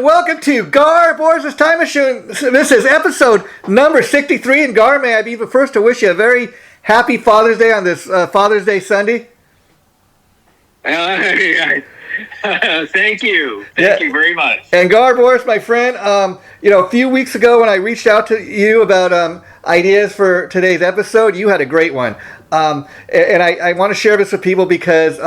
welcome to Gar Borras' Time Machine. This is episode number 63, and Gar, may I be the first to wish you a very happy Father's Day on this Father's Day Sunday? Thank you. Thank you very much. And Gar Borras, my friend, a few weeks ago when I reached out to you about ideas for today's episode, you had a great one. And I want to share this with people because,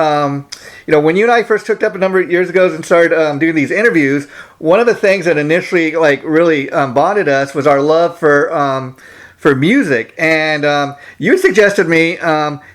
when you and I first hooked up a number of years ago and started doing these interviews, one of the things that initially really bonded us was our love for music. And you suggested to me,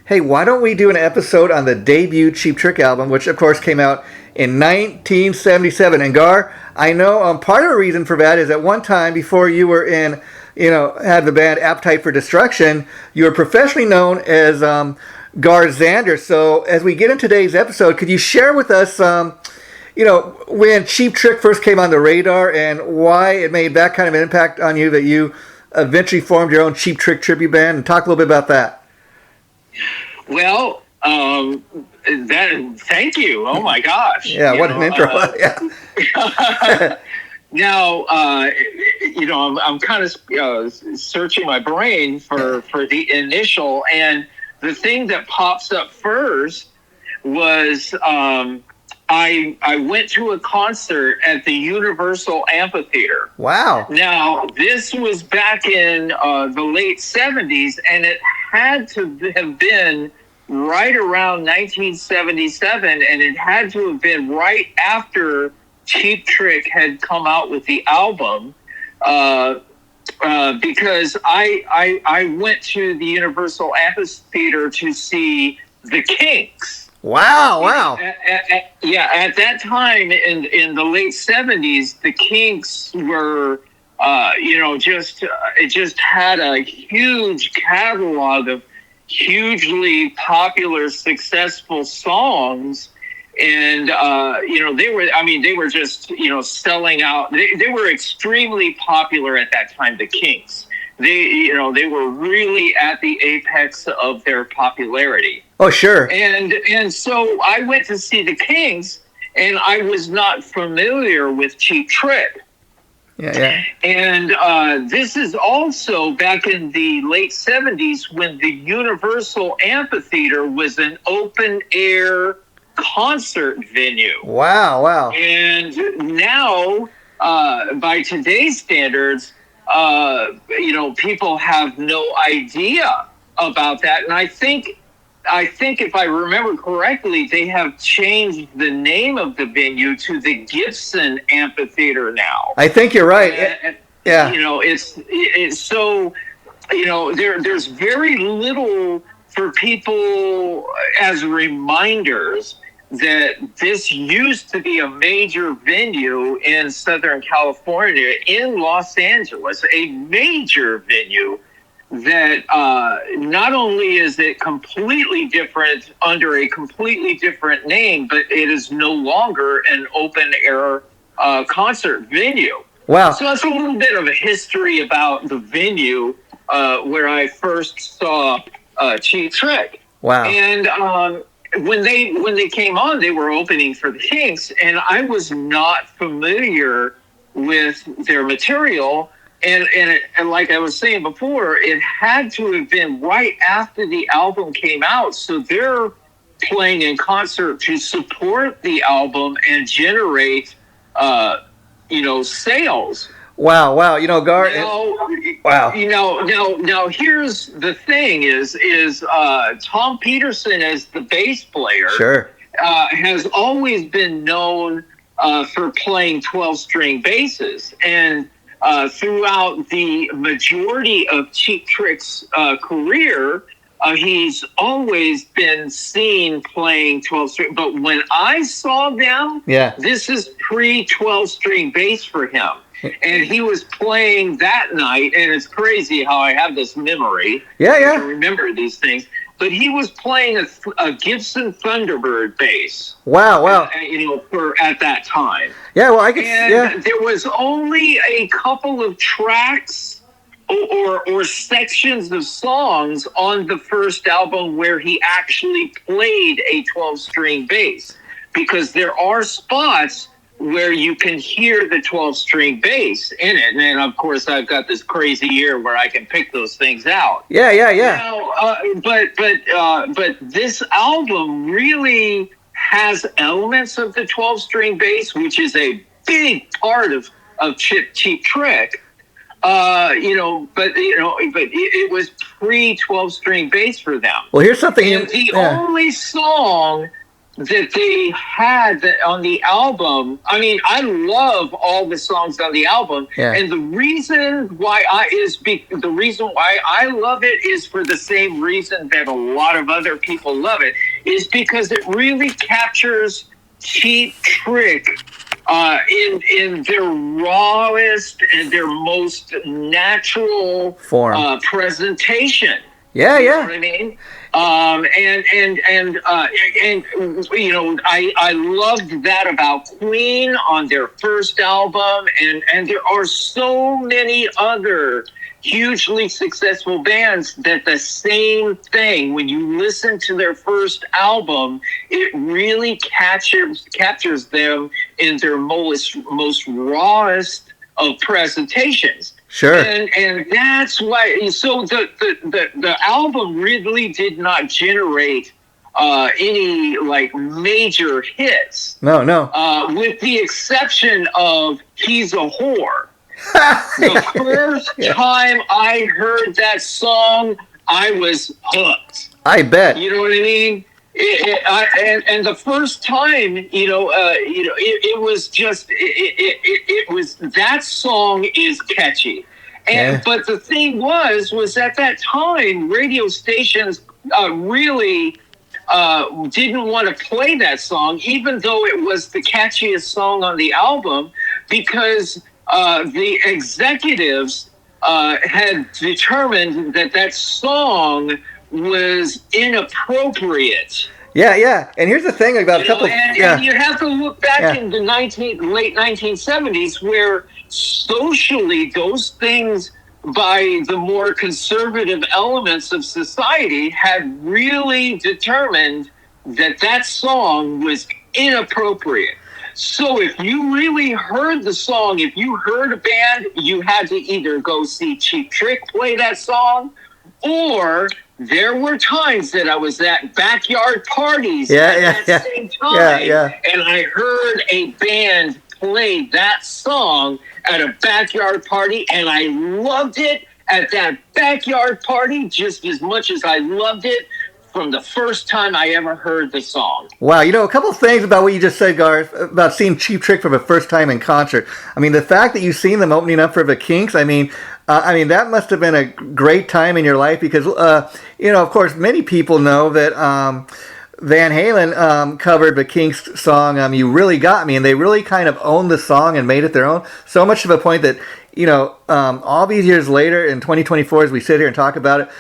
hey, why don't we do an episode on the debut Cheap Trick album, which of course came out in 1977. And Gar, I know part of the reason for that is at one time before you were in, had the band Appetite for Destruction, you were professionally known as Gar Xander. So as we get into today's episode, could you share with us, when Cheap Trick first came on the radar and why it made that kind of an impact on you that you eventually formed your own Cheap Trick tribute band, and talk a little bit about that. Well, thank you. Oh my gosh. Yeah, what an intro. Yeah. Now, I'm kind of searching my brain for the initial, and the thing that pops up first was I went to a concert at the Universal Amphitheater. Wow. Now, this was back in the late 70s, and it had to have been right around 1977, and it had to have been right after Cheap Trick had come out with the album, because I went to the Universal Amphitheater to see the Kinks. Wow! At that time in the late 70s, the Kinks were, it just had a huge catalog of hugely popular, successful songs. And, they were just, selling out. They were extremely popular at that time, the Kinks. They were really at the apex of their popularity. Oh, sure. And so I went to see the Kinks, and I was not familiar with Cheap Trick. Yeah. And this is also back in the late 70s when the Universal Amphitheater was an open-air concert venue. Wow. And now, by today's standards, people have no idea about that. And I think if I remember correctly, they have changed the name of the venue to the Gibson Amphitheater now. I think you're right. Yeah. It's so, there's very little for people as reminders that this used to be a major venue in Southern California, in Los Angeles, a major venue that not only is it completely different under a completely different name, but it is no longer an open-air concert venue. Wow. So that's a little bit of a history about the venue where I first saw Cheap Trick. Wow. And when they came on, they were opening for the Kinks, and I was not familiar with their material. And like I was saying before, it had to have been right after the album came out. So they're playing in concert to support the album and generate, sales. Wow. Gar. Wow. Now here's the thing: is Tom Peterson as the bass player? Sure. Has always been known for playing 12-string basses, and throughout the majority of Cheap Trick's career, he's always been seen playing 12-string. But when I saw them, this is pre-12-string bass for him. And he was playing that night, and it's crazy how I have this memory. I remember these things. But he was playing a Gibson Thunderbird bass. Wow. For at that time. Yeah, well, I could. And there was only a couple of tracks or sections of songs on the first album where he actually played a 12-string bass, because there are spots where you can hear the 12-string bass in it. And then, of course, I've got this crazy ear where I can pick those things out. Yeah. Now, but this album really has elements of the 12-string bass, which is a big part of Cheap Trick. But it was pre 12-string bass for them. Well, here's something. And the only song that they had on the album, I mean, I love all the songs on the album, and the reason why I love it is for the same reason that a lot of other people love it, is because it really captures Cheap Trick in their rawest and their most natural form, presentation. Yeah. You know what I mean? I loved that about Queen on their first album, and there are so many other hugely successful bands that the same thing, when you listen to their first album, it really captures them in their most rawest of presentations. Sure. And that's why. So the album really did not generate any like major hits. No. With the exception of "He's a Whore." The first time I heard that song, I was hooked. I bet. You know what I mean? And the first time, it was just, it was, that song is catchy. But the thing was at that time, radio stations really didn't want to play that song, even though it was the catchiest song on the album, because the executives had determined that song was inappropriate. Yeah. And here's the thing about a couple. And you have to look back in the late 1970s, where socially those things by the more conservative elements of society had really determined that song was inappropriate. So if you really heard the song, if you heard a band, you had to either go see Cheap Trick play that song, or there were times that I was at backyard parties at that same time, and I heard a band play that song at a backyard party, and I loved it at that backyard party just as much as I loved it from the first time I ever heard the song. Wow, a couple of things about what you just said, Garth, about seeing Cheap Trick for the first time in concert. I mean, the fact that you've seen them opening up for the Kinks, I mean, that must have been a great time in your life because, of course, many people know that Van Halen covered the Kinks song, You Really Got Me, and they really kind of owned the song and made it their own, so much to the point that, all these years later, in 2024, as we sit here and talk about it,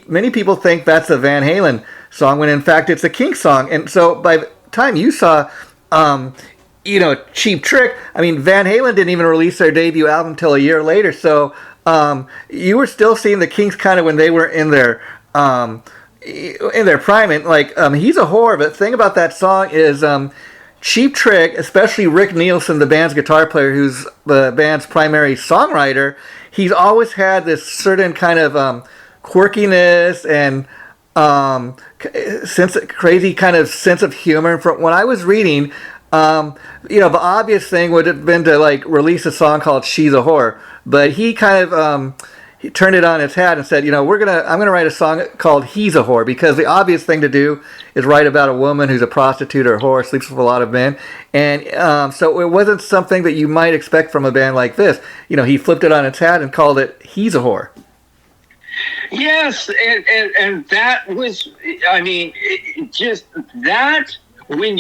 many people think that's a Van Halen song, when in fact it's a Kinks song. And so by the time you saw, Cheap Trick, I mean, Van Halen didn't even release their debut album until a year later. So you were still seeing the Kinks kind of when they were in their prime. And He's a Whore. But the thing about that song is Cheap Trick, especially Rick Nielsen, the band's guitar player, who's the band's primary songwriter, he's always had this certain kind of quirkiness and crazy kind of sense of humor. From when I was reading, the obvious thing would have been to release a song called "She's a Whore," but he kind of he turned it on its head and said, I'm gonna write a song called "He's a Whore," because the obvious thing to do is write about a woman who's a prostitute or a whore, sleeps with a lot of men, and so it wasn't something that you might expect from a band like this. He flipped it on its head and called it "He's a Whore." Yes, and that was, I mean, just that, when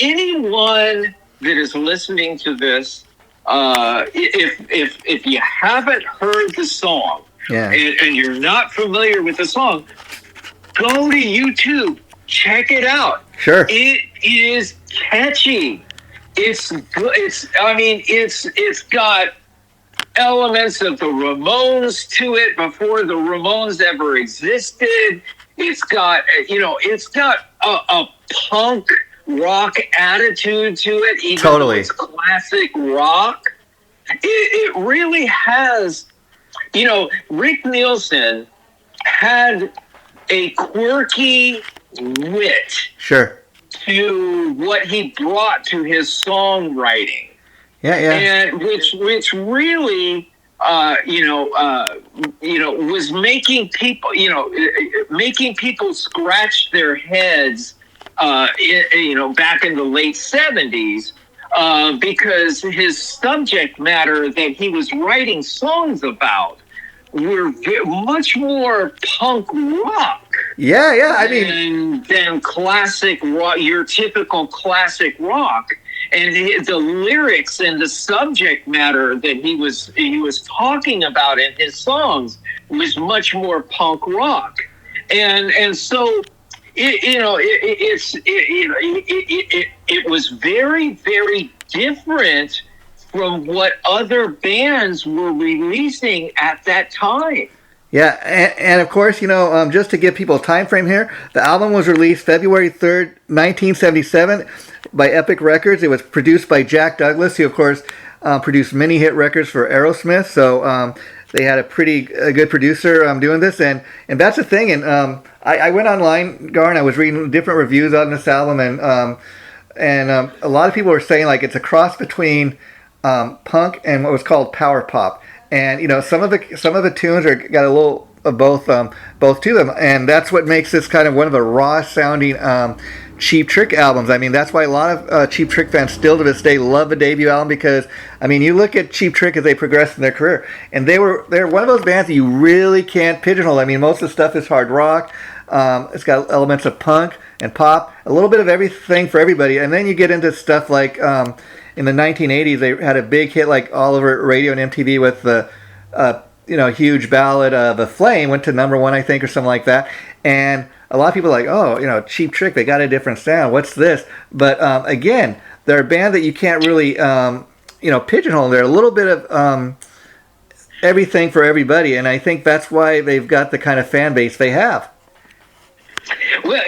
anyone that is listening to this, if you haven't heard the song, and you're not familiar with the song, go to YouTube, check it out. Sure. It is catchy. It's good. It's got elements of the Ramones to it before the Ramones ever existed. It's got, a punk rock attitude to it, even Totally. though it's classic rock. It really has, Rick Nielsen had a quirky wit Sure. to what he brought to his songwriting. Yeah, yeah. And which really, was making people scratch their heads, back in the late 70s, because his subject matter that he was writing songs about were much more punk rock. Yeah, yeah. I mean, than classic rock, your typical classic rock. And the lyrics and the subject matter that he was talking about in his songs was much more punk rock, and so it was very, very different from what other bands were releasing at that time. Yeah, and of course, just to give people a time frame here, the album was released February 3rd, 1977 by Epic Records. It was produced by Jack Douglas, who, of course, produced many hit records for Aerosmith. So they had a pretty good producer doing this. And that's the thing. And I went online, Gar, and I was reading different reviews on this album. And a lot of people were saying, like, it's a cross between punk and what was called power pop. And some of the tunes got a little of both to them, and that's what makes this kind of one of the raw sounding Cheap Trick albums. I mean, that's why a lot of Cheap Trick fans still to this day love the debut album, because I mean, you look at Cheap Trick as they progressed in their career, and they're one of those bands that you really can't pigeonhole. I mean, most of the stuff is hard rock. It's got elements of punk and pop, a little bit of everything for everybody, and then you get into stuff like. In the 1980s, they had a big hit like all over radio and MTV with the, huge ballad of "A Flame," went to #1, I think, or something like that. And a lot of people are like, oh, Cheap Trick, they got a different sound. What's this? But again, they're a band that you can't really, pigeonhole. They're a little bit of everything for everybody, and I think that's why they've got the kind of fan base they have. Well,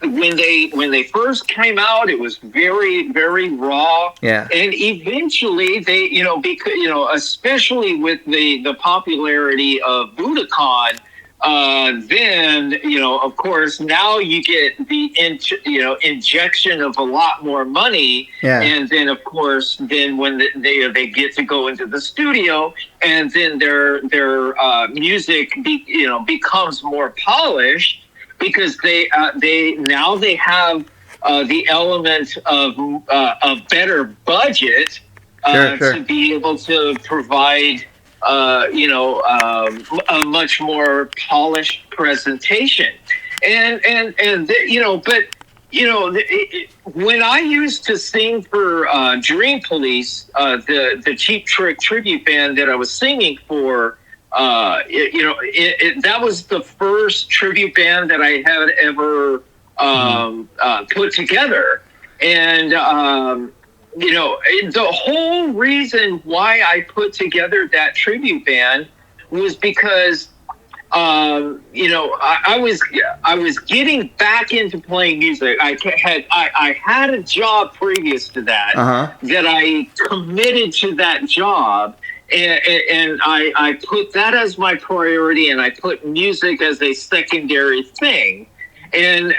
when they first came out, it was very, very raw. Yeah. And eventually they, because, especially with the popularity of Budokan, then, of course, now you get the, injection of a lot more money. Yeah. And then, of course, then when they get to go into the studio, and then their music, becomes more polished. Because they have the element of a better budget Sure. to be able to provide a much more polished presentation, when I used to sing for Dream Police, the Cheap Trick tribute band that I was singing for. That was the first tribute band that I had ever put together, and the whole reason why I put together that tribute band was because I was getting back into playing music. I had a job previous to that that I committed to that job. And I put that as my priority, and I put music as a secondary thing. And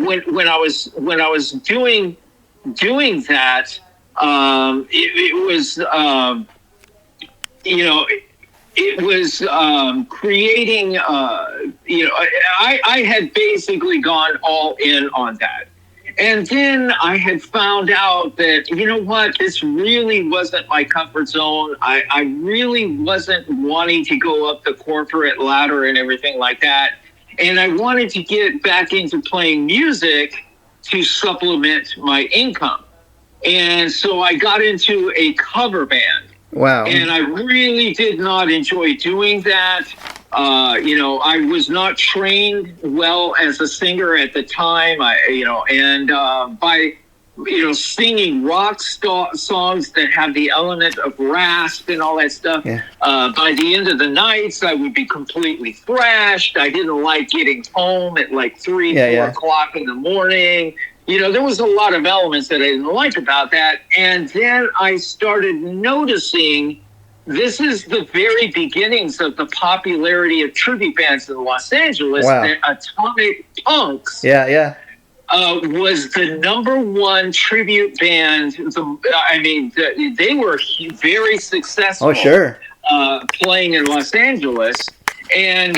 when I was doing that, it was creating. I had basically gone all in on that. And then I had found out that, this really wasn't my comfort zone. I really wasn't wanting to go up the corporate ladder and everything like that. And I wanted to get back into playing music to supplement my income. And so I got into a cover band. Wow. And I really did not enjoy doing that. I was not trained well as a singer at the time. By singing songs that have the element of rasp and all that stuff. Yeah. By the end of the nights, I would be completely thrashed. I didn't like getting home at like 3, 4 o'clock in the morning. There was a lot of elements that I didn't like about that. And then I started noticing this is the very beginnings of the popularity of tribute bands in Los Angeles. Wow. That Atomic Punks was the #1 tribute band. They were very successful. Oh, sure. Playing in Los Angeles. And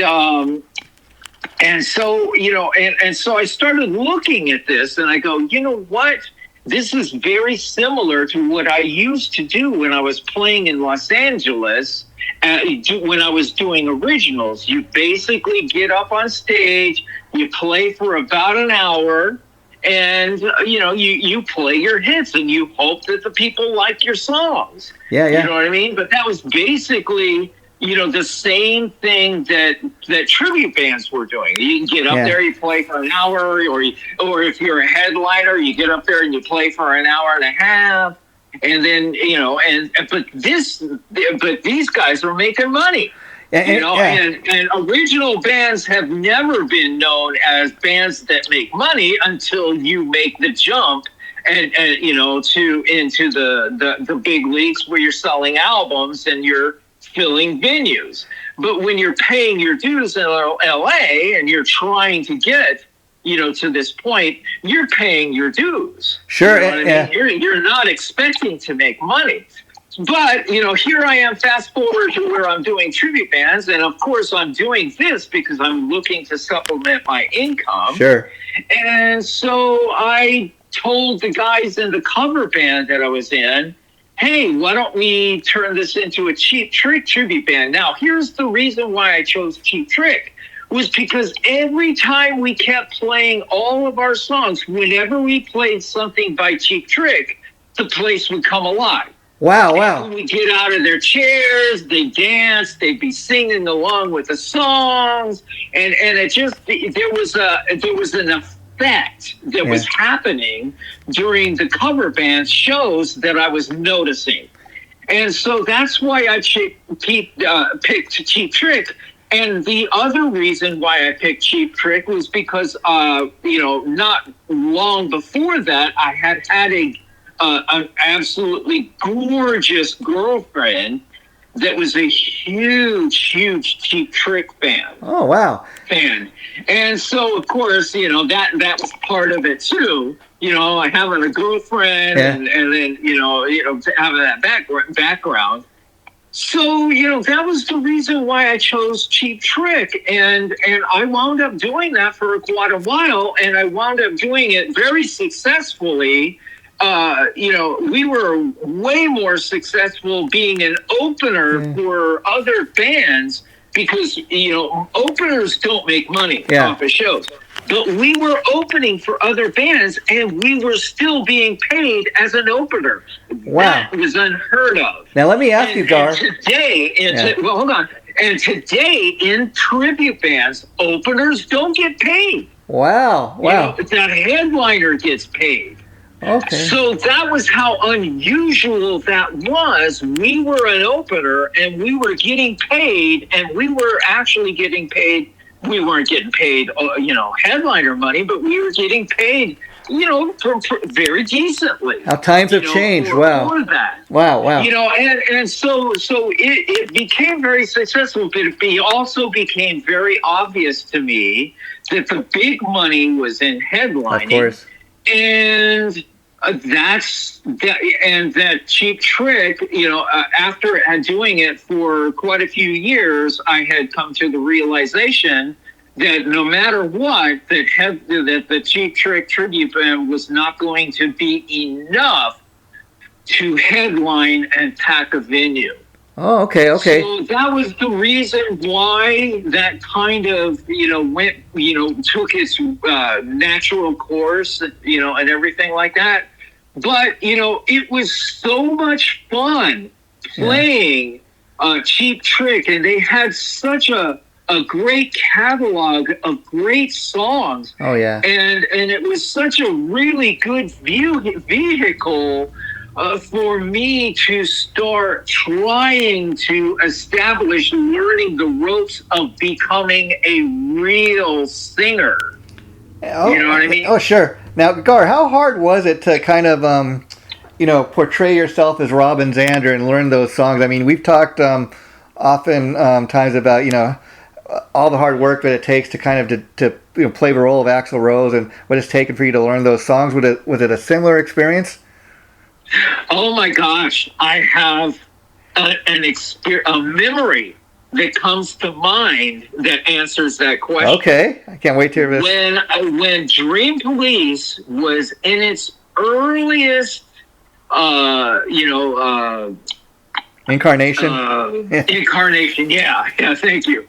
so, and so I started looking at this and I go, you know what? This is very similar to what I used to do when I was playing in Los Angeles, when I was doing originals. You basically get up on stage, you play for about an hour, and, you play your hits and you hope that the people like your songs. Yeah. You know what I mean? But that was basically, the same thing that tribute bands were doing. You can get up there, you play for an hour, or if you're a headliner, you get up there and you play for an hour and a half, and then but these guys are making money. And original bands have never been known as bands that make money until you make the jump and into the big leagues where you're selling albums and you're filling venues. But when you're paying your dues in LA and you're trying to get, to this point, you're paying your dues. Sure. You know what I mean? You're not expecting to make money. But, here I am, fast forward to where I'm doing tribute bands. And of course, I'm doing this because I'm looking to supplement my income. Sure. And so I told the guys in the cover band that I was in, hey, why don't we turn this into a Cheap Trick tribute band? Now, here's the reason why I chose Cheap Trick, was because every time we kept playing all of our songs, whenever we played something by Cheap Trick, the place would come alive. Wow. We'd get out of their chairs, they'd dance, they'd be singing along with the songs, and it just, there was an effect that was happening during the cover band shows that I was noticing. And so that's why I picked Cheap Trick. And the other reason why I picked Cheap Trick was because, not long before that, I had an absolutely gorgeous girlfriend that was a huge Cheap Trick fan. Oh, wow. Fan. And so, of course, that was part of it too. Having a girlfriend and then, having that background. So, that was the reason why I chose Cheap Trick. And I wound up doing that for quite a while. And I wound up doing it very successfully. We were way more successful being an opener for other bands because, openers don't make money off of shows. But we were opening for other bands and we were still being paid as an opener. Wow. That was unheard of. Now, let me ask you, Gar. Well, hold on. And today in tribute bands, openers don't get paid. Wow. That headliner gets paid. Okay. So that was how unusual that was. We were an opener and we were getting paid, and we were actually getting paid. We weren't getting paid, headliner money, but we were getting paid, for very decently. How times have changed. Wow. For that. Wow. And so it became very successful, but it also became very obvious to me that the big money was in headlining. Of course. And that Cheap Trick, after doing it for quite a few years, I had come to the realization that no matter what, that the Cheap Trick tribute band was not going to be enough to headline and pack a venue. Oh, okay. So that was the reason why that kind of, went, took its natural course, and everything like that. But, it was so much fun playing Cheap Trick, and they had such a a great catalog of great songs. Oh yeah. And it was such a really good vehicle for me to start trying to establish learning the ropes of becoming a real singer. Oh, you know what I mean? Oh, sure. Now, Gar, how hard was it to kind of, portray yourself as Robin Zander and learn those songs? I mean, we've talked often times about, all the hard work that it takes to kind of to play the role of Axl Rose and what it's taken for you to learn those songs. Was it a similar experience? Oh my gosh, I have a memory that comes to mind that answers that question. Okay, I can't wait to hear this. When Dream Police was in its earliest, Incarnation. Incarnation, yeah, thank you.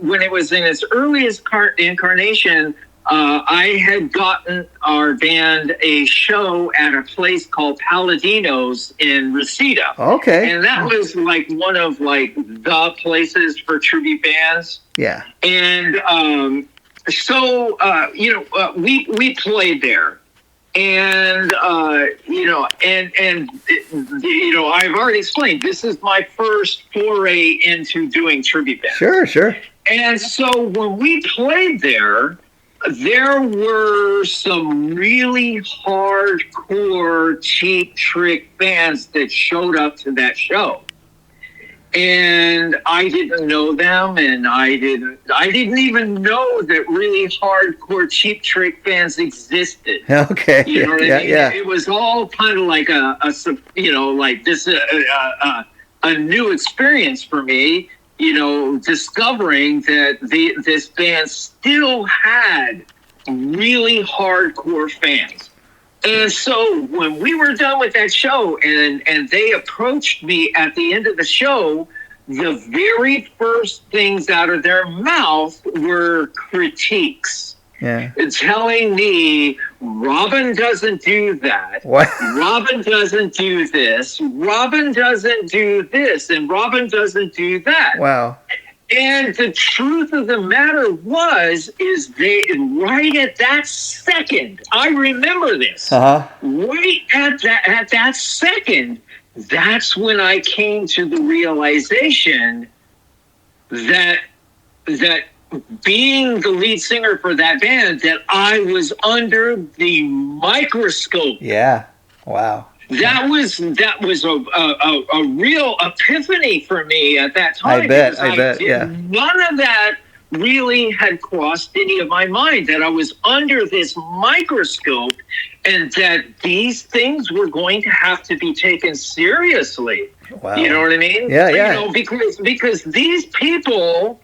When it was in its earliest incarnation, I had gotten our band a show at a place called Palladino's in Reseda. Okay. And that was like one of like the places for tribute bands. Yeah. And we played there. And I've already explained, this is my first foray into doing tribute bands. Sure. And so when we played there were some really hardcore Cheap Trick bands that showed up to that show. And I didn't know them, and I didn't even know that really hardcore Cheap Trick bands existed. Okay. You know what I mean? Yeah. It was all kind of like a new experience for me. Discovering that this band still had really hardcore fans. And so when we were done with that show and they approached me at the end of the show, the very first things out of their mouth were critiques. Yeah. Telling me, Robin doesn't do that. What? Robin doesn't do this. Robin doesn't do this. And Robin doesn't do that. Wow. And the truth of the matter is they, right at that second, I remember this. Uh-huh. Right at that second, that's when I came to the realization that being the lead singer for that band, that I was under the microscope. Yeah. Wow. That was a real epiphany for me at that time. I bet. Yeah. None of that really had crossed any of my mind, that I was under this microscope and that these things were going to have to be taken seriously. Wow. You know what I mean? Yeah. Because these people,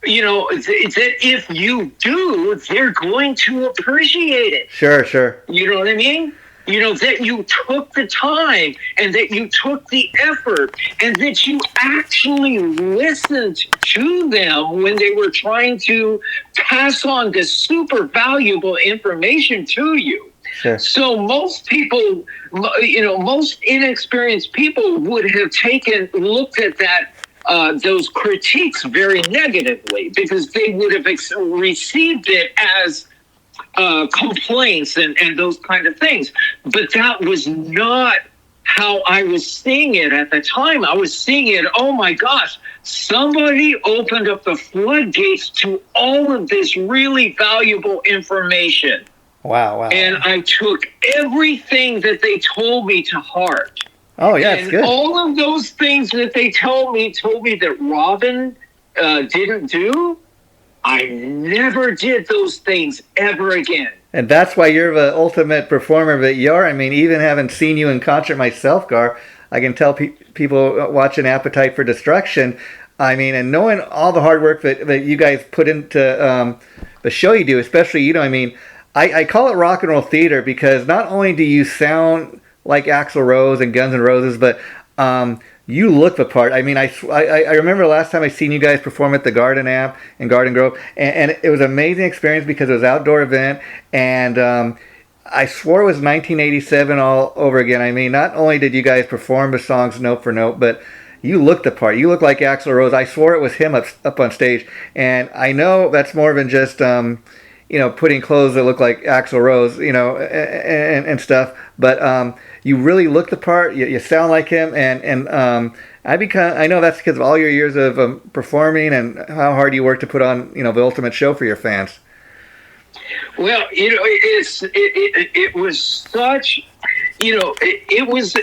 that if you do, they're going to appreciate it. Sure. You know what I mean? That you took the time and that you took the effort and that you actually listened to them when they were trying to pass on this super valuable information to you. Sure. So most people, most inexperienced people would have looked at that, those critiques very negatively, because they would have received it as complaints and those kind of things. But that was not how I was seeing it at the time. I was seeing it, oh my gosh, somebody opened up the floodgates to all of this really valuable information. Wow. And I took everything that they told me to heart. Oh, yeah, and it's good. All of those things that they told me that Robin didn't do, I never did those things ever again. And that's why you're the ultimate performer that you are. I mean, even having seen you in concert myself, Gar, I can tell people watching Appetite for Destruction, I mean, and knowing all the hard work that you guys put into the show you do, especially, I call it rock and roll theater because not only do you sound like Axl Rose and Guns N' Roses, but you look the part. I mean, I remember the last time I seen you guys perform at the Garden Amp in Garden Grove, and it was an amazing experience because it was an outdoor event, and I swore it was 1987 all over again. I mean, not only did you guys perform the songs note for note, but you looked the part. You looked like Axl Rose. I swore it was him up on stage. And I know that's more than just putting clothes that look like Axl Rose, and stuff. But you really look the part. You sound like him, and I know that's because of all your years of performing and how hard you work to put on the ultimate show for your fans. Well, it was such, it was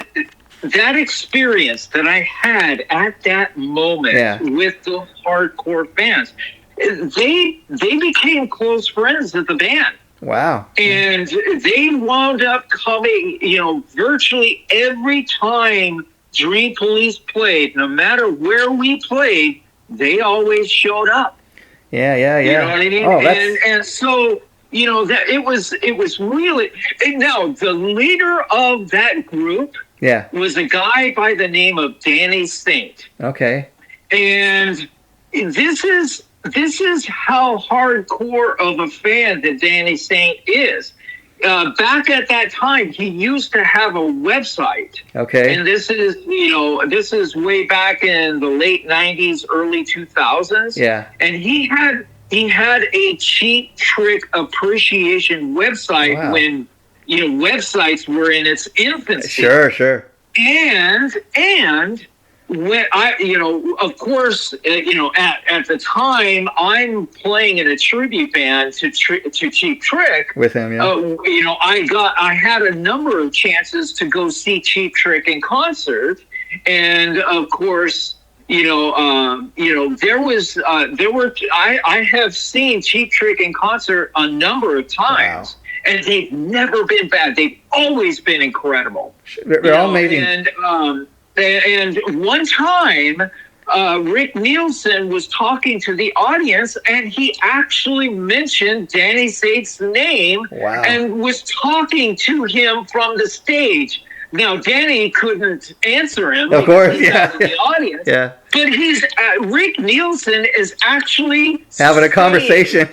that experience that I had at that moment with the hardcore fans. They became close friends of the band. Wow. And they wound up coming, virtually every time Dream Police played, no matter where we played, they always showed up. Yeah. You know what I mean? Oh, and so, that it was really, now the leader of that group was a guy by the name of Danny Saint. Okay. And this is how hardcore of a fan that Danny Saint is. Back at that time, he used to have a website. Okay. And this is way back in the late 90s, early 2000s. Yeah. And he had a Cheap Trick appreciation website when websites were in its infancy. Sure. And when of course, at the time, I'm playing in a tribute band to Cheap Trick with him. Yeah. I had a number of chances to go see Cheap Trick in concert, and of course, I have seen Cheap Trick in concert a number of times. Wow. And they've never been bad. They've always been incredible. They're all amazing. And one time, Rick Nielson was talking to the audience, and he actually mentioned Danny Saint's name and was talking to him from the stage. Now, Danny couldn't answer him. Of course, in the audience. Yeah. But Rick Nielson is actually having a conversation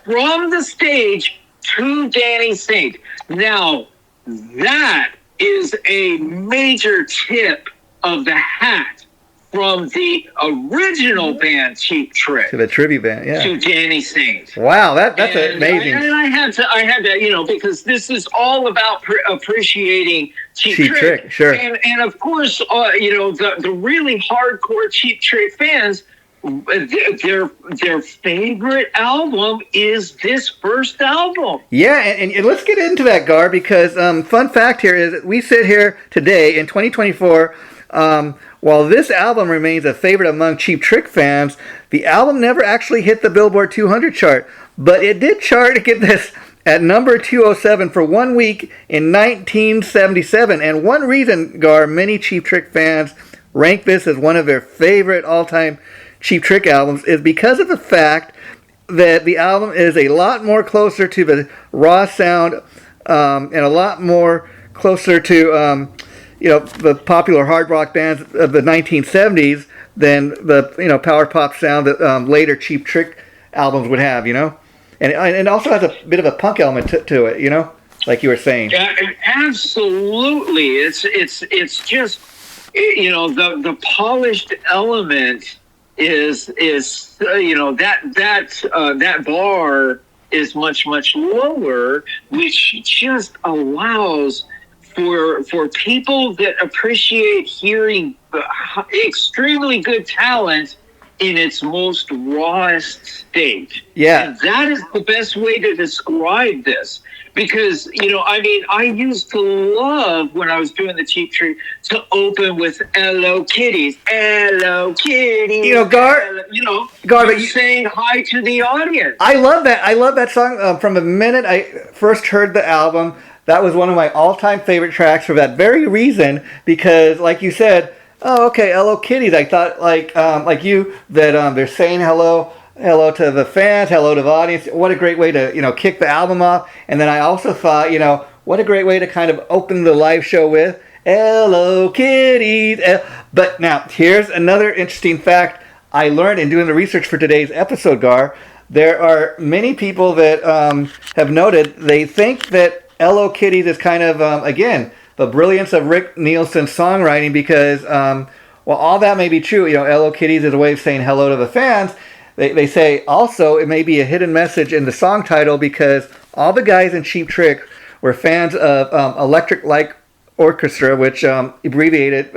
from the stage to Danny Saint. Now, that is a major tip of the hat from the original band Cheap Trick to the tribute band, to Danny Saint. Wow, that's amazing. I had to, because this is all about appreciating Cheap Trick. Sure. And of course, the really hardcore Cheap Trick fans, their favorite album is this first album. Yeah, and let's get into that, Gar, because fun fact here is that we sit here today in 2024. While this album remains a favorite among Cheap Trick fans, the album never actually hit the Billboard 200 chart, but it did chart, get this, at number 207 for 1 week in 1977. And one reason, Gar, many Cheap Trick fans rank this as one of their favorite all-time Cheap Trick albums is because of the fact that the album is a lot more closer to the raw sound and a lot more closer to the popular hard rock bands of the 1970s than the power pop sound that later Cheap Trick albums would have, and it also has a bit of a punk element to it, like you were saying. Yeah, absolutely. It's just the polished element is that bar is much lower, which just allows for people that appreciate hearing extremely good talent in its most rawest state. Yeah. And that is the best way to describe this. Because, I used to love, when I was doing the Cheap Trick, to open with Hello Kitties. Hello Kitties. Gar, but saying hi to the audience. I love that song. From the minute I first heard the album, that was one of my all-time favorite tracks for that very reason, because, like you said, oh, okay, Hello Kitties. I thought, like you, that they're saying hello to the fans, hello to the audience. What a great way to, kick the album off. And then I also thought, what a great way to kind of open the live show with Hello Kitties. But now, here's another interesting fact I learned in doing the research for today's episode, Gar. There are many people that have noted they think that Hello Kitties is kind of, again, the brilliance of Rick Nielson's songwriting because, while all that may be true, Hello Kitties is a way of saying hello to the fans. They say also it may be a hidden message in the song title because all the guys in Cheap Trick were fans of Electric Light Orchestra, which abbreviated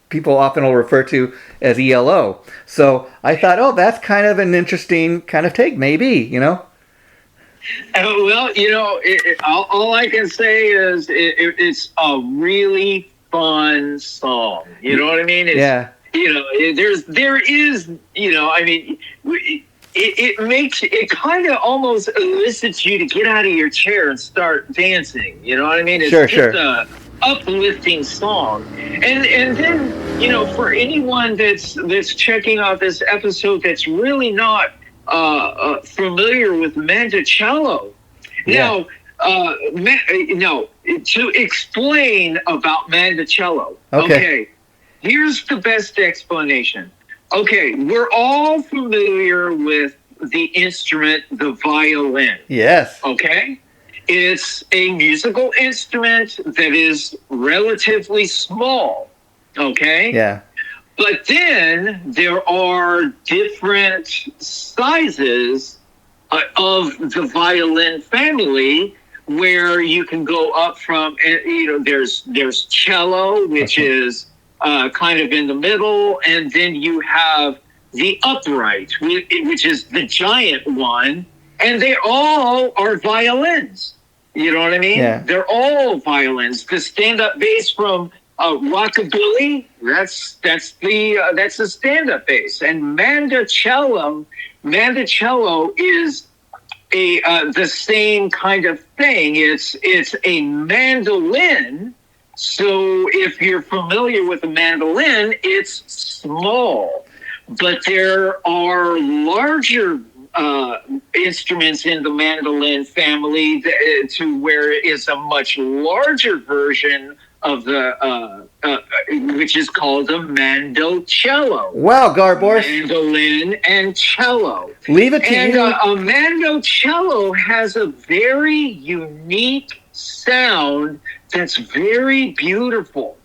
people often will refer to as ELO. So I thought, oh, that's kind of an interesting kind of take, maybe. Well, all I can say is it's a really fun song. You know what I mean? Yeah. There is, I mean, it kind of almost elicits you to get out of your chair and start dancing. You know what I mean? It's just a uplifting song. And then, for anyone that's checking out this episode that's really not familiar with Mandocello. Yeah. Now, to explain about Mandocello. Okay. Here's the best explanation. Okay, we're all familiar with the instrument, the violin. Yes. Okay? It's a musical instrument that is relatively small. Okay? Yeah. But then there are different sizes of the violin family where you can go up from, there's cello, which is kind of in the middle, and then you have the upright, which is the giant one, and they all are violins. You know what I mean? Yeah. They're all violins. The stand-up bass from rockabilly, that's the stand-up bass, and Mandocello is the same kind of thing. It's a mandolin. So if you're familiar with a mandolin, it's small, but there are larger instruments in the mandolin family to where it's a much larger version of the which is called a mandocello. Wow, Gar Borras. Mandolin and cello. Leave it to you. A mandocello has a very unique sound that's very beautiful.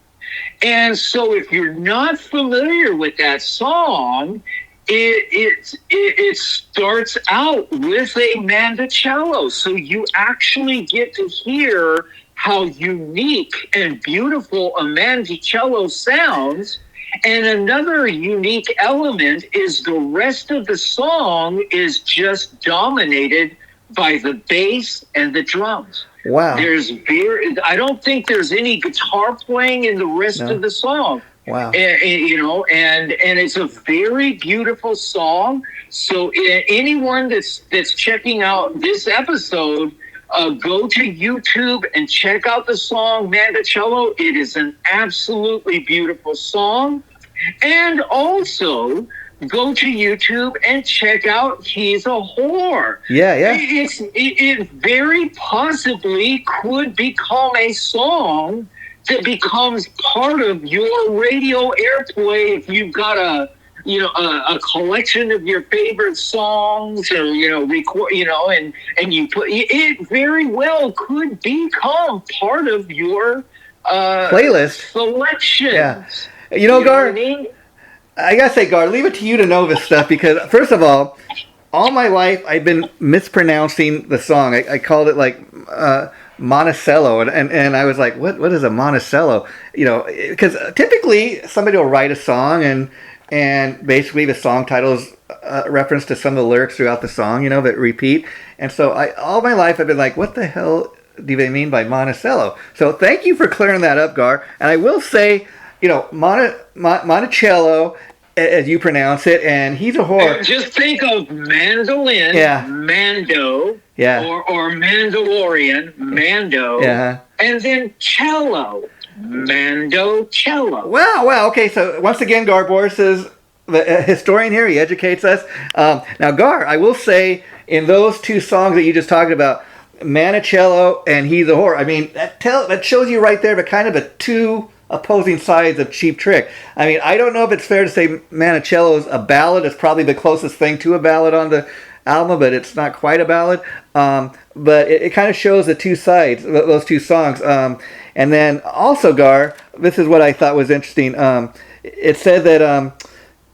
And so if you're not familiar with that song, it starts out with a mandocello. So you actually get to hear how unique and beautiful a mandocello sounds. And another unique element is the rest of the song is just dominated by the bass and the drums. Wow. I don't think there's any guitar playing in the rest of the song. Wow. And it's a very beautiful song. So anyone that's checking out this episode, go to YouTube and check out the song Mandocello. It is an absolutely beautiful song. And also go to YouTube and check out He's a Whore. Yeah. It very possibly could become a song that becomes part of your radio airplay if you've got a collection of your favorite songs, or record, and you put it, very well could become part of your playlist selection. Yeah. Gar, I gotta say, Gar, leave it to you to know this stuff, because first of all my life I've been mispronouncing the song. I called it like Monticello, and I was like, what is a Monticello? Because typically somebody will write a song and basically the song title is a reference to some of the lyrics throughout the song, that repeat. And so all my life I've been like, what the hell do they mean by Monticello? So thank you for clearing that up, Gar. And I will say, Monticello, as you pronounce it, and He's a Whore. Just think of mandolin, mando, or Mandalorian, mando, and then cello, mandocello. Wow. Okay, so once again, Gar Borras is the historian here. He educates us. Now, Gar, I will say, in those two songs that you just talked about, Mandocello and He's a Whore, I mean, that shows you right there, but kind of a two opposing sides of Cheap Trick. I mean, I don't know if it's fair to say Mandocello is a ballad. It's probably the closest thing to a ballad on the album, but it's not quite a ballad. But it kind of shows the two sides, those two songs. And then also, Gar, this is what I thought was interesting. it said that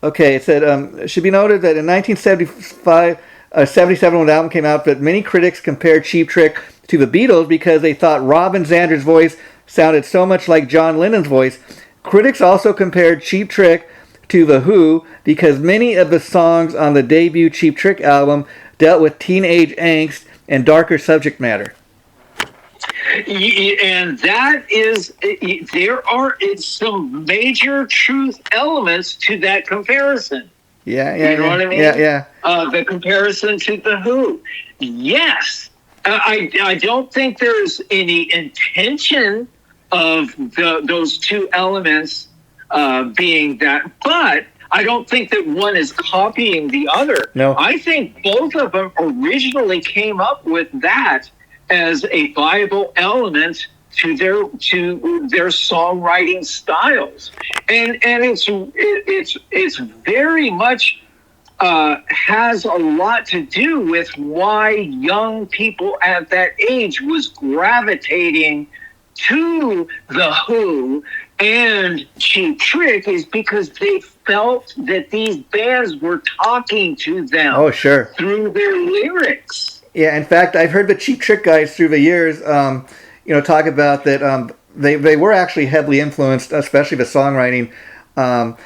it said it should be noted that in 1975, 77 when the album came out, that many critics compared Cheap Trick to the Beatles because they thought Robin Zander's voice sounded so much like John Lennon's voice. Critics also compared Cheap Trick to The Who because many of the songs on the debut Cheap Trick album dealt with teenage angst and darker subject matter. And that is, there are some major truth elements to that comparison. Yeah, you know what I mean? Yeah. The comparison to The Who. Yes. I don't think there's any intention of those two elements being that, but I don't think that one is copying the other. No. I think both of them originally came up with that as a viable element to their songwriting styles, and it's very much has a lot to do with why young people at that age was gravitating to The Who and Cheap Trick, is because they felt that these bands were talking to them. Oh, sure. Through their lyrics. Yeah, in fact, I've heard the Cheap Trick guys through the years, talk about that they were actually heavily influenced, especially the songwriting on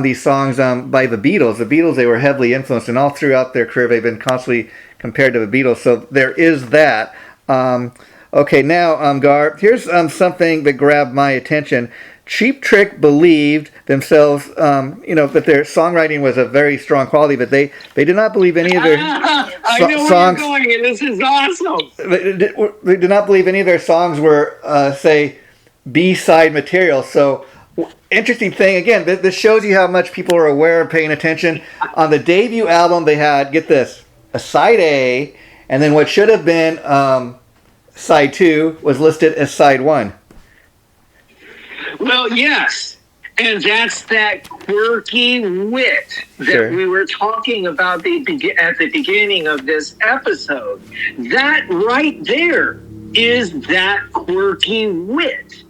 these songs by the Beatles. The Beatles, they were heavily influenced, and all throughout their career, they've been constantly compared to the Beatles. So there is that. Okay, now, Gar, here's something that grabbed my attention. Cheap Trick believed themselves, that their songwriting was a very strong quality, but they did not believe any of their I know where songs. you're going, and this is awesome. They did not believe any of their songs were, say, B-side material. So, interesting thing, again, this shows you how much people are aware of paying attention. On the debut album, they had, get this, a side A, and then what should have been side 2 was listed as side 1. Well, yes, and that's that quirky wit that we were talking about at the beginning of this episode. That right there is that quirky wit.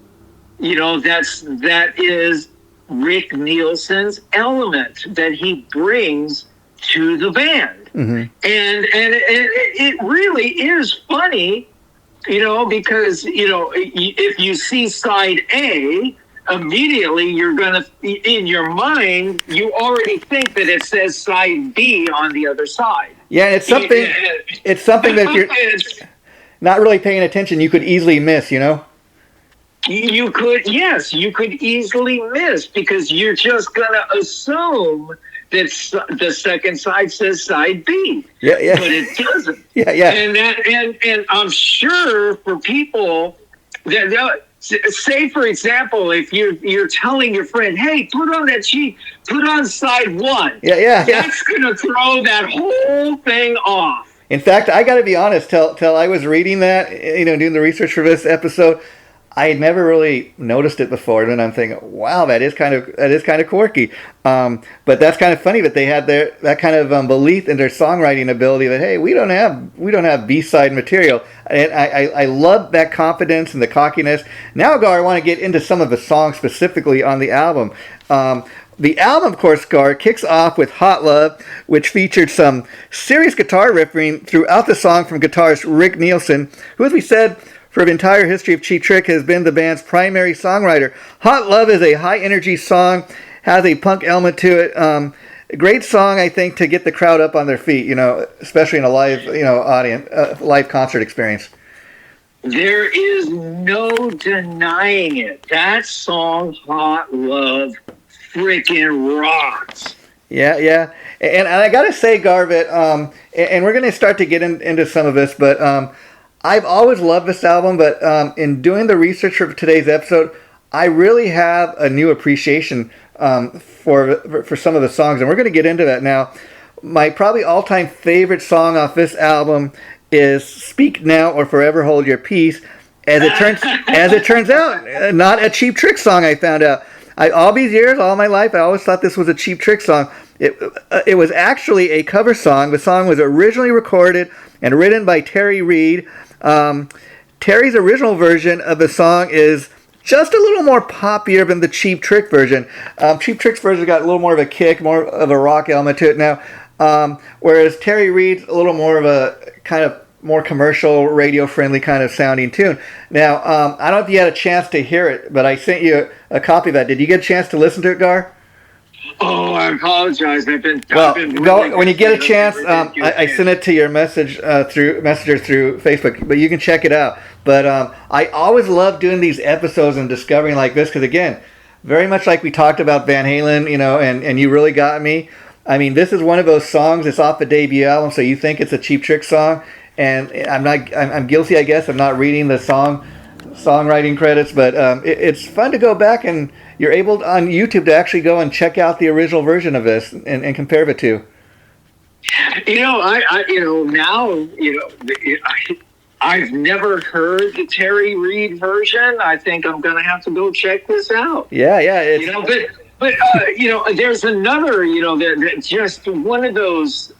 That is Rick Nielsen's element that he brings to the band. Mm-hmm. And it really is funny, because, if you see side A, immediately you're going to, in your mind, you already think that it says side B on the other side. Yeah, it's something that you're not really paying attention, you could easily miss, You could easily miss, because you're just going to assume that the second side says side B. Yeah. But it doesn't. Yeah. And I'm sure for people that, say for example, if you're telling your friend, hey, put on side 1. Yeah. That's going to throw that whole thing off. In fact, I got to be honest, till I was reading that, doing the research for this episode, I had never really noticed it before, and then I'm thinking, wow, that is kind of quirky. But that's kind of funny that they had that kind of belief in their songwriting ability that, hey, we don't have B-side material, and I love that confidence and the cockiness. Now, Gar, I want to get into some of the songs specifically on the album. The album, of course, Gar, kicks off with Hot Love, which featured some serious guitar riffing throughout the song from guitarist Rick Nielsen, who, as we said, for the entire history of Cheap Trick, has been the band's primary songwriter. Hot Love is a high-energy song, has a punk element to it. A great song, I think, to get the crowd up on their feet, especially in a live, audience, live concert experience. There is no denying it. That song, Hot Love, freaking rocks. Yeah. And I got to say, Garvit, and we're going to start to get into some of this, but I've always loved this album, but in doing the research for today's episode, I really have a new appreciation for some of the songs, and we're going to get into that now. My probably all-time favorite song off this album is "Speak Now or Forever Hold Your Peace." As it turns out, not a Cheap Trick song. I found out. All these years, all my life, I always thought this was a Cheap Trick song. It was actually a cover song. The song was originally recorded and written by Terry Reid. Terry's original version of the song is just a little more poppier than the Cheap Trick version. Cheap Trick's version got a little more of a kick, more of a rock element to it now, whereas Terry Reid's a little more of a kind of more commercial, radio-friendly kind of sounding tune. Now, I don't know if you had a chance to hear it, but I sent you a copy of that. Did you get a chance to listen to it, Gar? Oh, I apologize. I've been when you get a chance, I sent it to your messenger through Facebook, but you can check it out. But I always love doing these episodes and discovering like this because, again, very much like we talked about Van Halen, and you really got me. I mean, this is one of those songs. It's off the debut album, so you think it's a Cheap Trick song, and I'm guilty, I guess, of not reading the songwriting credits, but it's fun to go back and you're able on YouTube to actually go and check out the original version of this and compare the two. I've never heard the Terry Reid version. I think I'm going to have to go check this out. Yeah. But there's another, just one of those,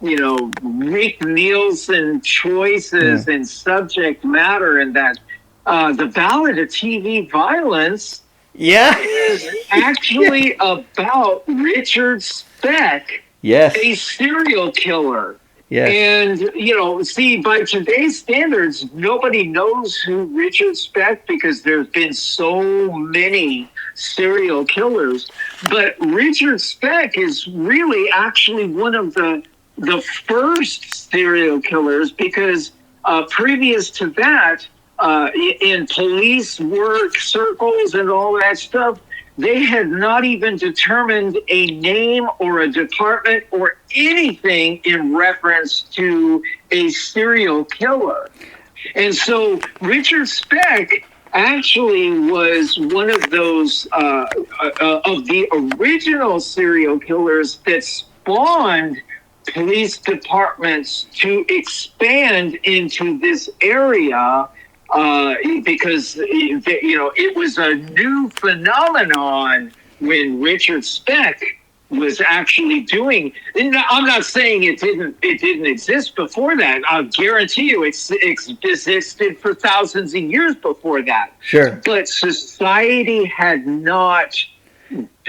Rick Nielsen choices in subject matter, and that the Ballad of TV Violence is actually about Richard Speck, a serial killer. Yes. And, by today's standards, nobody knows who Richard Speck, because there's been so many serial killers. But Richard Speck is really actually one of the first serial killers, because previous to that, in police work circles and all that stuff, they had not even determined a name or a department or anything in reference to a serial killer. And so Richard Speck actually was one of those of the original serial killers that spawned police departments to expand into this area, because it was a new phenomenon when Richard Speck was actually doing. And I'm not saying it didn't exist before that. I guarantee you it existed for thousands of years before that. Sure. But society had not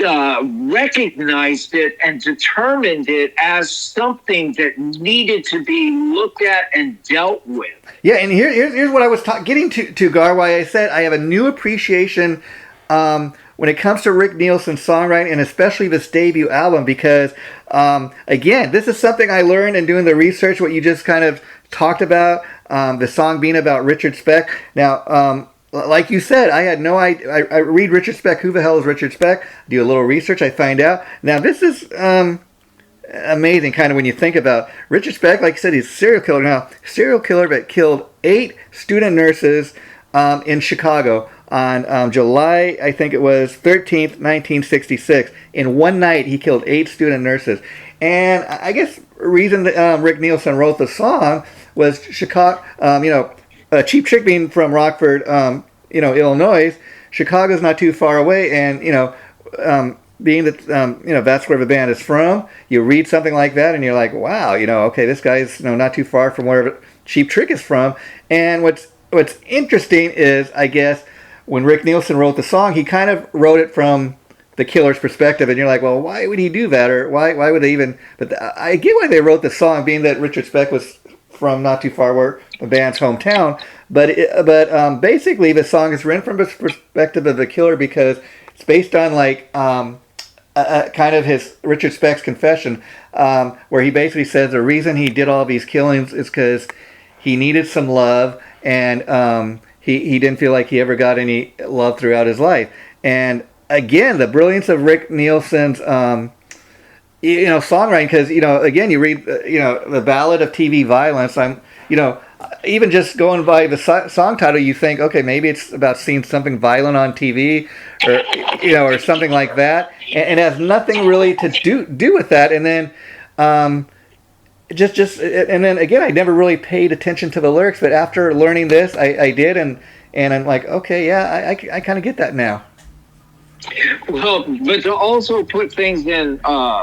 recognized it and determined it as something that needed to be looked at and dealt with. Yeah, and here's what I was getting to, Gar, why I said I have a new appreciation when it comes to Rick Nielsen's songwriting, and especially this debut album, because, again, this is something I learned in doing the research, what you just kind of talked about, the song being about Richard Speck. Now, like you said, I had no idea. I read Richard Speck. Who the hell is Richard Speck? Do a little research. I find out. Now, this is amazing, kind of, when you think about Richard Speck. Like you said, he's a serial killer. Now, serial killer that killed 8 student nurses in Chicago on July, I think it was 13th, 1966. In one night, he killed 8 student nurses. And I guess the reason that Rick Nielsen wrote the song was Chicago, Cheap Trick being from Rockford, Illinois, Chicago's not too far away, and being that that's where the band is from, you read something like that, and you're like, wow, okay, this guy's not too far from where Cheap Trick is from. And what's interesting is, I guess, when Rick Nielsen wrote the song, he kind of wrote it from the killer's perspective, and you're like, well, why would he do that, or why would they even? But I get why they wrote the song, being that Richard Speck was from not too far where the band's hometown, but basically the song is written from the perspective of the killer, because it's based on kind of his Richard Speck's confession, where he basically says the reason he did all these killings is because he needed some love, and he didn't feel like he ever got any love throughout his life. And again, the brilliance of Rick Nielsen's songwriting, because again, you read the Ballad of TV Violence. Even just going by the song title, you think, okay, maybe it's about seeing something violent on TV, or something like that, and it has nothing really to do with that. And then and then again, I never really paid attention to the lyrics, but after learning this, I did, and I'm like, okay, yeah, I kind of get that now. Well, but to also put things in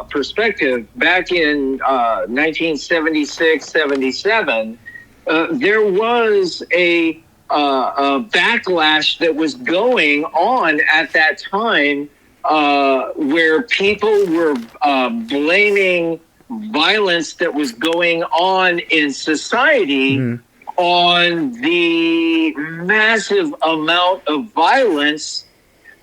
perspective, back in 1976, 77, there was a backlash that was going on at that time, where people were blaming violence that was going on in society on the massive amount of violence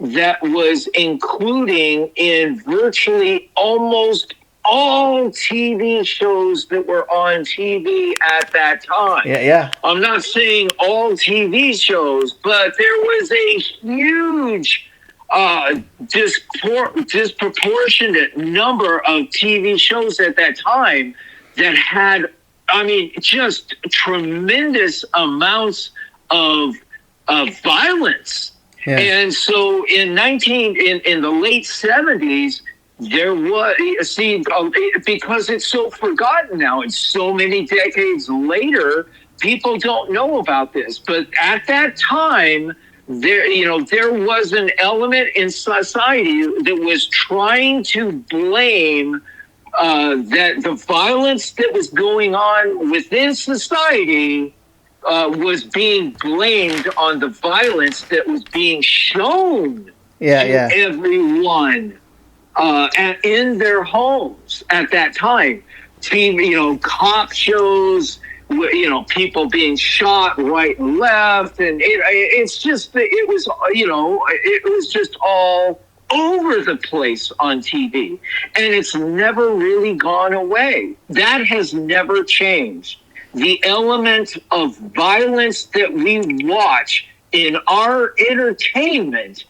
that was including in virtually almost all TV shows that were on TV at that time. I'm not saying all TV shows, but there was a huge disproportionate number of TV shows at that time that had, I mean, just tremendous amounts of violence. And so in the late 70s, there was, because it's so forgotten now, it's so many decades later, people don't know about this. But at that time, there was an element in society that was trying to blame that the violence that was going on within society was being blamed on the violence that was being shown to everyone in their homes at that time. Cop shows, people being shot right and left, and it was just all over the place on TV, and it's never really gone away. That has never changed. The element of violence that we watch in our entertainment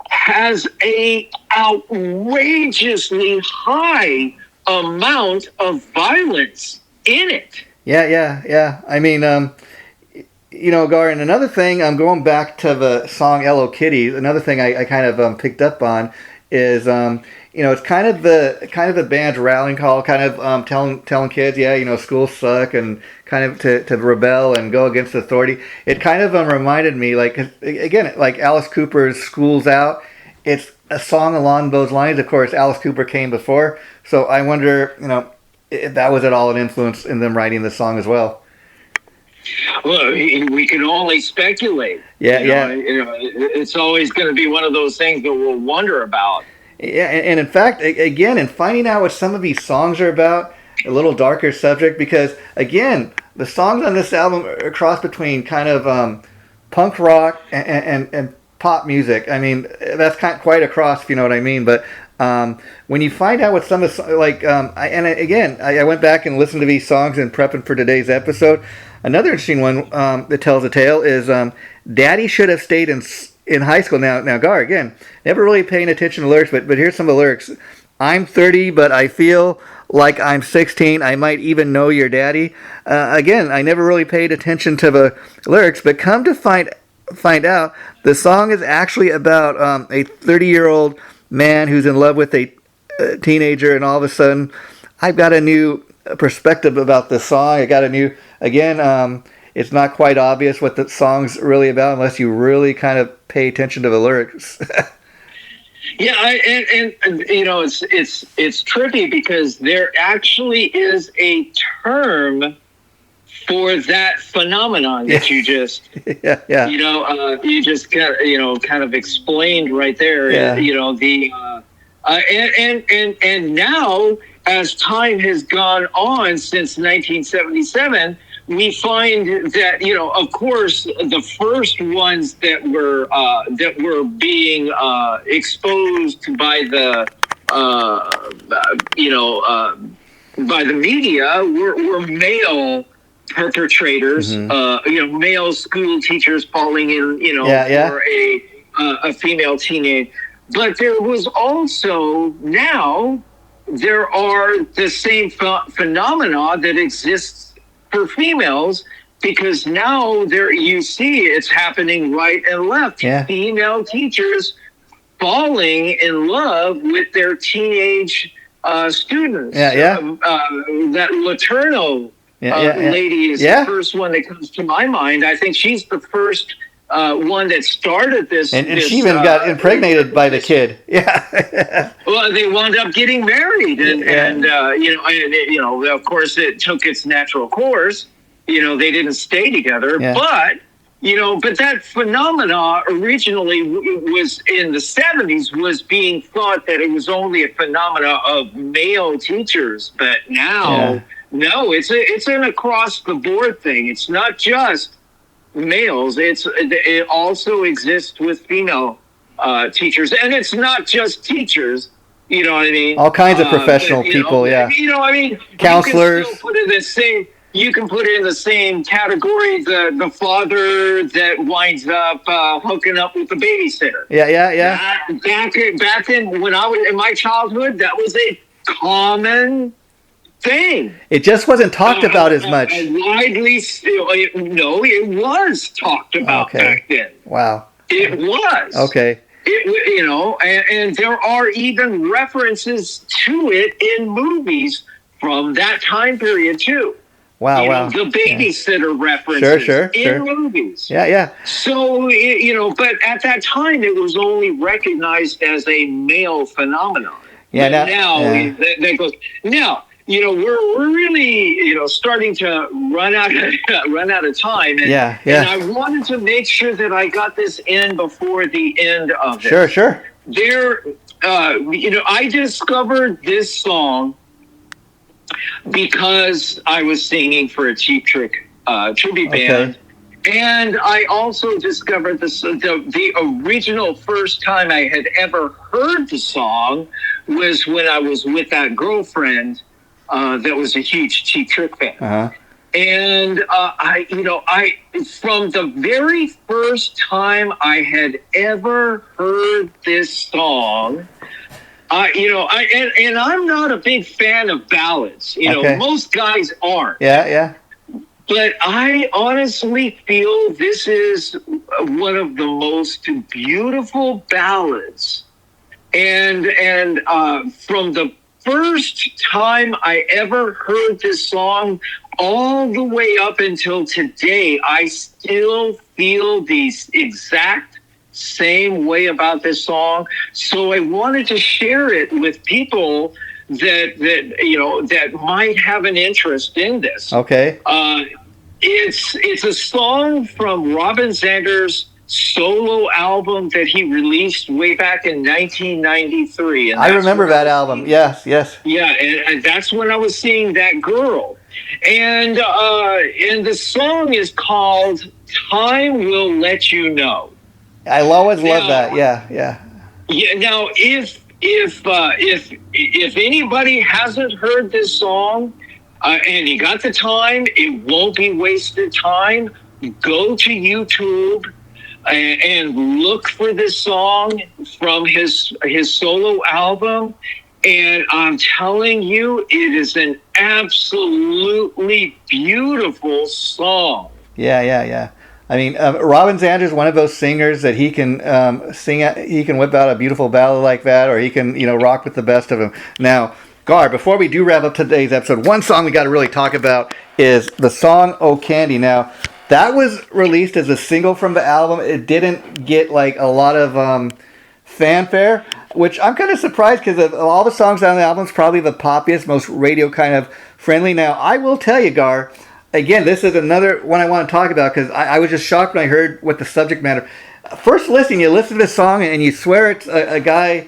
has a outrageously high amount of violence in it. Yeah. I mean, Gar, and another thing, I'm going back to the song "Hello Kitty." Another thing I kind of picked up on is, it's kind of the band's rallying call, kind of telling kids, schools suck, and kind of to rebel and go against authority. It kind of reminded me, like, again, like Alice Cooper's "School's Out." It's a song along those lines. Of course, Alice Cooper came before, so I wonder, if that was at all an influence in them writing the song as well. Well, we can only speculate. It's always going to be one of those things that we'll wonder about. Yeah, and in fact, again, in finding out what some of these songs are about, a little darker subject, because, again, the songs on this album are a cross between kind of punk rock and pop music. I mean, that's quite a cross, if you know what I mean. But when you find out what some of the, I went back and listened to these songs in prepping for today's episode. Another interesting one that tells a tale is "Daddy Should Have Stayed in High School." Now, Gar, again, never really paying attention to lyrics, but here's some of the lyrics. "I'm 30, but I feel like I'm 16. I might even know your daddy." Again, I never really paid attention to the lyrics, but come to find out, the song is actually about a 30-year-old man who's in love with a teenager, and all of a sudden, I've got a new perspective about the song. I got a new, it's not quite obvious what the song's really about unless you really kind of pay attention to the lyrics. Yeah, and it's trippy because there actually is a term for that phenomenon that you just you just kind of explained right there. And now, as time has gone on since 1977, we find that, of course, the first ones that were being exposed by the by the media were male perpetrators, male school teachers falling in, for a female teenage. But there was also now there are the same phenomena that exists for females, because now there you see it's happening right and left. Yeah. Female teachers falling in love with their teenage students. That Laterno lady is the first one that comes to my mind. I think she's the first one that started this. And she even got impregnated by the kid. Yeah. Well, they wound up getting married, and of course, it took its natural course. They didn't stay together, but But that phenomena originally was in the 70s was being thought that it was only a phenomena of male teachers. But now, no, it's an across the board thing. It's not just males. It also exists with female teachers, and it's not just teachers. You know what I mean? All kinds of professional people, yeah. I mean? Counselors. You can put it in the same category, the father that winds up hooking up with the babysitter. Yeah. Back in when I was in my childhood, that was a common thing. It just wasn't talked about as much. It was talked about back then. Wow. It was. Okay. And there are even references to it in movies from that time period too. Wow. The babysitter references in movies. Yeah. So, but at that time, it was only recognized as a male phenomenon. Yeah. That goes. Now, we're really, starting to run out of time. And, and I wanted to make sure that I got this in before the end of it. Sure. I discovered this song because I was singing for a Cheap Trick tribute band. And I also discovered the original first time I had ever heard the song was when I was with that girlfriend that was a huge Cheap Trick fan. Uh-huh. And I from the very first time I had ever heard this song, and I'm not a big fan of ballads. Most guys aren't. Yeah. But I honestly feel this is one of the most beautiful ballads. And from the first time I ever heard this song, all the way up until today, I still feel the exact same way about this song. So I wanted to share it with people that might have an interest in this. Okay. It's a song from Robin Zander's solo album that he released way back in 1993. And I remember that album. Yes. Yeah, and that's when I was seeing that girl. And the song is called "Time Will Let You Know." I always love that. Yeah. Yeah. Now, if anybody hasn't heard this song and you got the time, it won't be wasted time. Go to YouTube and look for this song from his solo album. And I'm telling you, it is an absolutely beautiful song. Yeah. I mean, Robin Zander is one of those singers that he can sing. He can whip out a beautiful ballad like that, or he can, rock with the best of them. Now, Gar, before we do wrap up today's episode, one song we got to really talk about is the song "Oh Candy." Now, that was released as a single from the album. It didn't get like a lot of fanfare, which I'm kind of surprised because of all the songs on the album, it's probably the poppiest, most radio kind of friendly. Now, I will tell you, Gar. Again, this is another one I want to talk about because I was just shocked when I heard what the subject matter. First listening, you listen to the song and you swear it's a guy,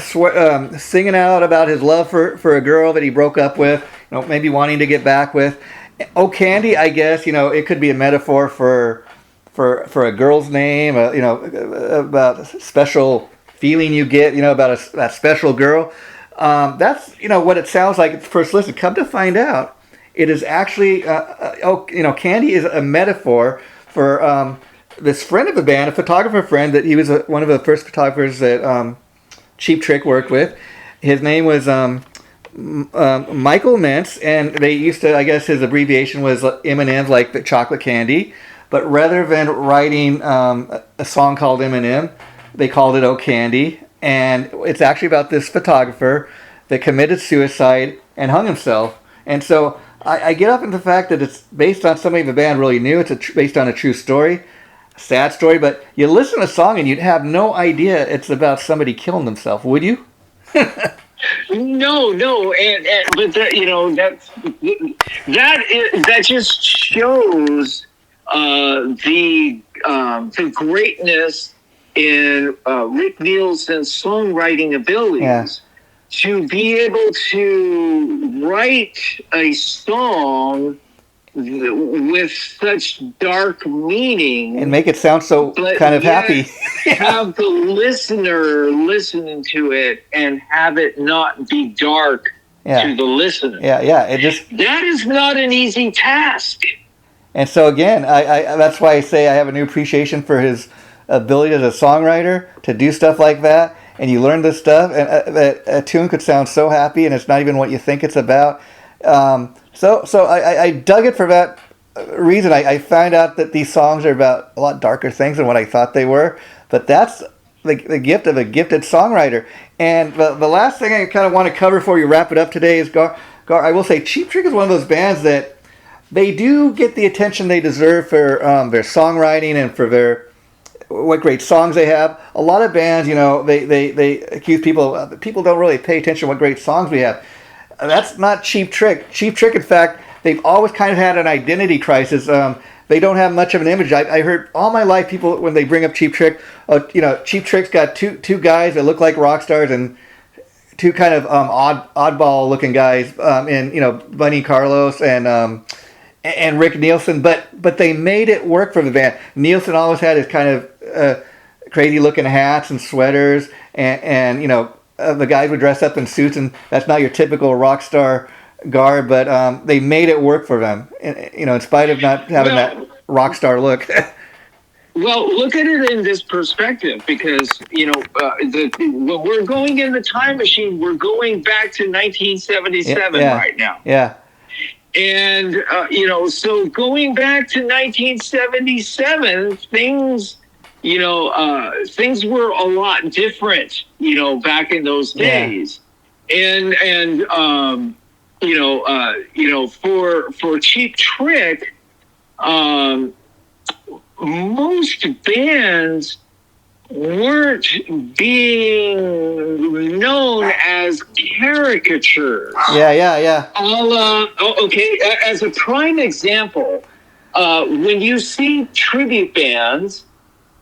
singing out about his love for a girl that he broke up with, maybe wanting to get back with. Oh, Candy, I guess, it could be a metaphor for a girl's name, about a special feeling you get, about that special girl. That's, what it sounds like at first listen. Come to find out, it is actually, Candy is a metaphor for this friend of the band, a photographer friend that he was one of the first photographers that Cheap Trick worked with. His name was Michael Mentz, and they used to, I guess his abbreviation was M&M's, like the chocolate candy. But rather than writing a song called M&M, they called it "Oh Candy," and it's actually about this photographer that committed suicide and hung himself. And so I get up into the fact that it's based on somebody the band really knew. It's based on a true story, a sad story. But you listen to the song and you'd have no idea it's about somebody killing themselves, would you? No, but that just shows the greatness in Rick Nielson's songwriting abilities to be able to write a song with such dark meaning and make it sound so kind of happy. Have the listener listening to it and have it not be dark to the listener. That is not an easy task. And so again, I that's why I say I have a new appreciation for his ability as a songwriter to do stuff like that. And you learn this stuff, and a tune could sound so happy, and it's not even what you think it's about. So I dug it for that reason. I found out that these songs are about a lot darker things than what I thought they were. But that's the gift of a gifted songwriter. And the last thing I kind of want to cover before you wrap it up today is Gar. I will say Cheap Trick is one of those bands that they do get the attention they deserve for their songwriting and for what great songs they have. A lot of bands, they accuse people don't really pay attention to what great songs we have. That's not Cheap Trick. Cheap Trick, in fact, they've always kind of had an identity crisis. They don't have much of an image. I heard all my life people, when they bring up Cheap Trick, Cheap Trick's got two guys that look like rock stars and two kind of oddball looking guys in Bunny Carlos and Rick Nielsen, but they made it work for the band. Nielsen always had his kind of crazy looking hats and sweaters, and the guys would dress up in suits, and that's not your typical rock star garb, but they made it work for them, in spite of not having that rock star look. Well, look at it in this perspective, because when we're going in the time machine, we're going back to 1977 right now. Yeah. And, so going back to 1977, things were a lot different, back in those days. And for Cheap Trick, most bands weren't being known as caricatures. Yeah. As a prime example, when you see tribute bands,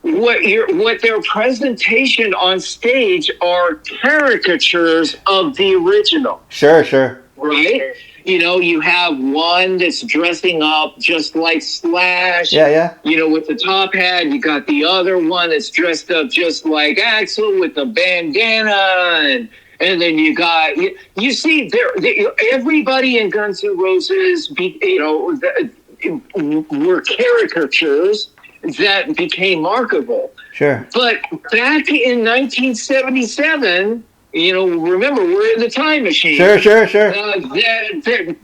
what their presentation on stage are caricatures of the original. Sure. Right? You have one that's dressing up just like Slash. Yeah. With the top hat. You got the other one that's dressed up just like Axl with the bandana. And then you got, you see, everybody in Guns N' Roses, were caricatures that became marketable. Sure. But back in 1977, remember, we're in the time machine. Sure.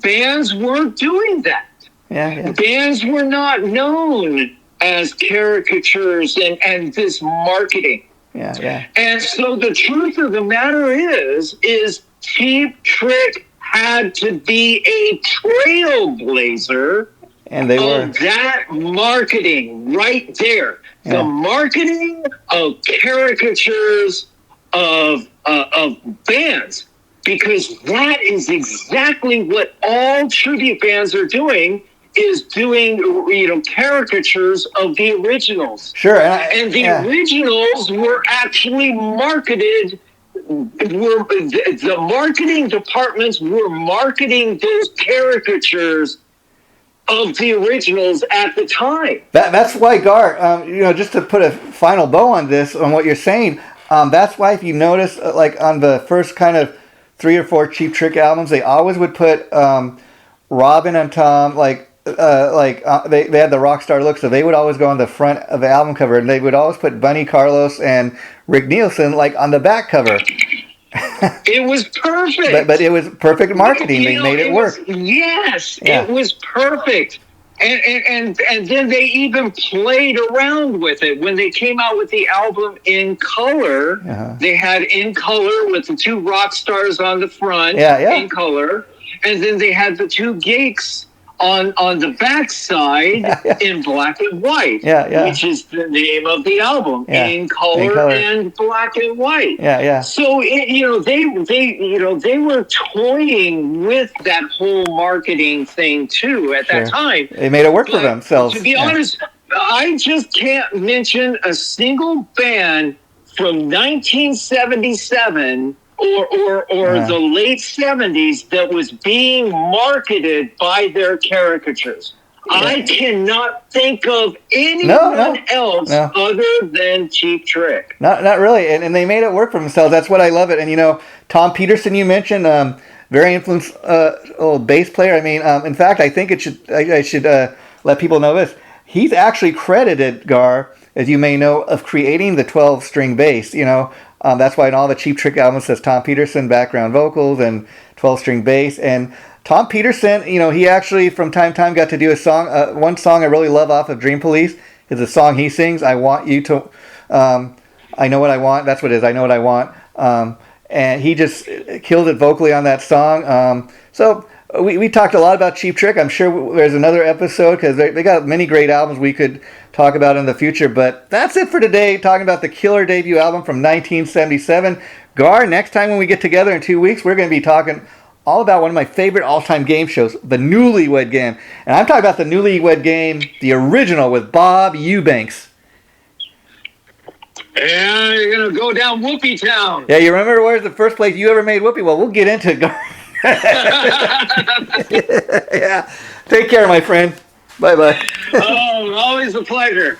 Bands weren't doing that. Yeah. Bands were not known as caricatures and this marketing. Yeah. And so the truth of the matter is Cheap Trick had to be a trailblazer. And they were. That marketing right there. Yeah. The marketing of caricatures of bands, because that is exactly what all tribute bands are doing, is doing, caricatures of the originals. Sure. And the originals were actually marketed, the marketing departments were marketing those caricatures of the originals at the time. That's why, Gar, just to put a final bow on this, on what you're saying, that's why if you notice, like on the first kind of 3 or 4 Cheap Trick albums, they always would put Robin and Tom, they had the rock star look, so they would always go on the front of the album cover, and they would always put Bunny Carlos and Rick Nielsen on the back cover. It was perfect. But it was perfect marketing. They made it work. It was perfect. And then they even played around with it. When they came out with the album In Color, they had In Color with the 2 rock stars on the front, In Color. And then they had the 2 geeks on the backside in black and white, which is the name of the album, in color and black and white. So they were toying with that whole marketing thing too at that time. They made it work for themselves. To be honest, I just can't mention a single band from 1977 or the late 70s that was being marketed by their caricatures. I cannot think of anyone else other than Cheap Trick. Not really, and they made it work for themselves. That's what I love it. And Tom Peterson, you mentioned, very influenced old bass player. I mean, in fact, I think I should let people know this. He's actually credited, Gar, as you may know, of creating the 12-string bass. That's why in all the Cheap Trick albums says Tom Peterson, background vocals, and 12-string bass. And Tom Peterson, he actually from time to time got to do a song. One song I really love off of Dream Police is a song he sings, I Want You to, I Know What I Want. That's what it is, I Know What I Want. And he just killed it vocally on that song. So we talked a lot about Cheap Trick. I'm sure there's another episode because they got many great albums we could talk about in the future. But that's it for today, talking about the killer debut album from 1977. Gar, next time when we get together in 2 weeks, we're going to be talking all about one of my favorite all-time game shows, the Newlywed Game. And I'm talking about the Newlywed Game, the original with Bob Eubanks. Yeah, you're going to go down Whoopie Town. Yeah, you remember where's the first place you ever made whoopie? Well, we'll get into it. Yeah. Take care, my friend. Bye-bye. Oh, always a pleasure.